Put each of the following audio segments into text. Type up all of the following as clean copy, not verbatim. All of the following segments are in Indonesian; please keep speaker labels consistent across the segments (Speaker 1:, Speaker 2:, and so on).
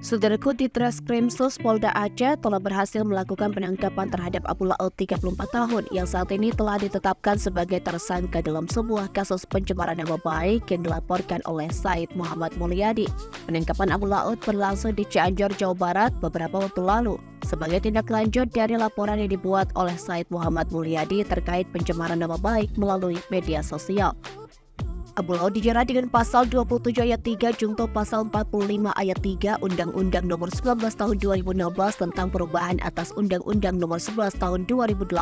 Speaker 1: Saudaraku, di Treskrimsus Polda Aceh telah berhasil melakukan penangkapan terhadap Abu Laut 34 tahun yang saat ini telah ditetapkan sebagai tersangka dalam sebuah kasus pencemaran nama baik yang dilaporkan oleh Said Muhammad Mulyadi. Penangkapan Abu Laut berlangsung di Cianjur, Jawa Barat beberapa waktu lalu sebagai tindak lanjut dari laporan yang dibuat oleh Said Muhammad Mulyadi terkait pencemaran nama baik melalui media sosial. Abu Laut dijerat dengan pasal 27 ayat 3 junto pasal 45 ayat 3 Undang-Undang Nomor 19 Tahun 2016 tentang perubahan atas Undang-Undang Nomor 11 Tahun 2008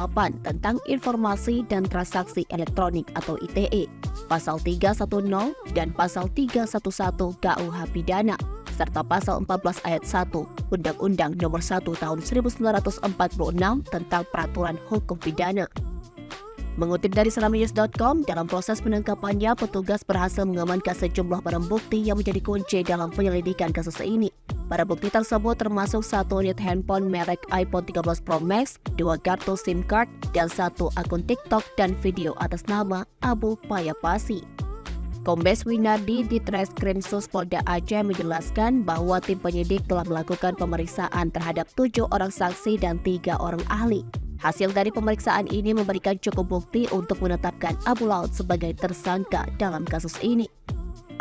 Speaker 1: tentang Informasi dan Transaksi Elektronik atau ITE, pasal 310 dan pasal 311 KUH Pidana, serta pasal 14 ayat 1 Undang-Undang Nomor 1 Tahun 1946 tentang Peraturan Hukum Pidana. Mengutip dari seramnews.com, dalam proses penangkapannya, petugas berhasil mengamankan sejumlah barang bukti yang menjadi kunci dalam penyelidikan kasus ini. Barang bukti tersebut termasuk 1 unit handphone merek iPhone 13 Pro Max, 2 kartu SIM card, dan 1 akun TikTok dan video atas nama Abu Payapasi. Kombes Winardi di Treskrimsus Polda Aceh menjelaskan bahwa tim penyidik telah melakukan pemeriksaan terhadap 7 orang saksi dan 3 orang ahli. Hasil dari pemeriksaan ini memberikan cukup bukti untuk menetapkan Abu Laut sebagai tersangka dalam kasus ini.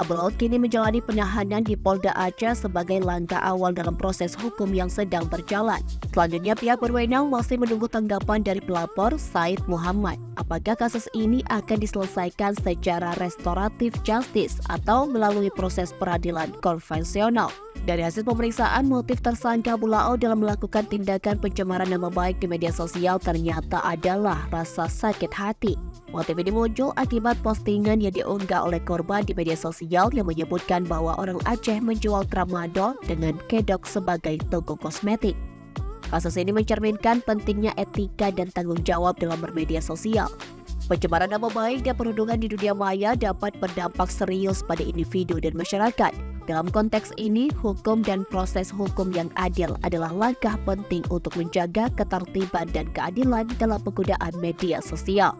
Speaker 1: Abu Laut kini menjalani penahanan di Polda Aceh sebagai langkah awal dalam proses hukum yang sedang berjalan. Selanjutnya, pihak berwenang masih menunggu tanggapan dari pelapor Said Muhammad. Apakah kasus ini akan diselesaikan secara restoratif justice atau melalui proses peradilan konvensional? Dari hasil pemeriksaan, motif tersangka Abu Laut dalam melakukan tindakan pencemaran nama baik di media sosial ternyata adalah rasa sakit hati. Motif ini muncul akibat postingan yang diunggah oleh korban di media sosial yang menyebutkan bahwa orang Aceh menjual tramadol dengan kedok sebagai toko kosmetik. Kasus ini mencerminkan pentingnya etika dan tanggung jawab dalam bermedia sosial. Pencemaran nama baik dan perundungan di dunia maya dapat berdampak serius pada individu dan masyarakat. Dalam konteks ini, hukum dan proses hukum yang adil adalah langkah penting untuk menjaga ketertiban dan keadilan dalam penggunaan media sosial.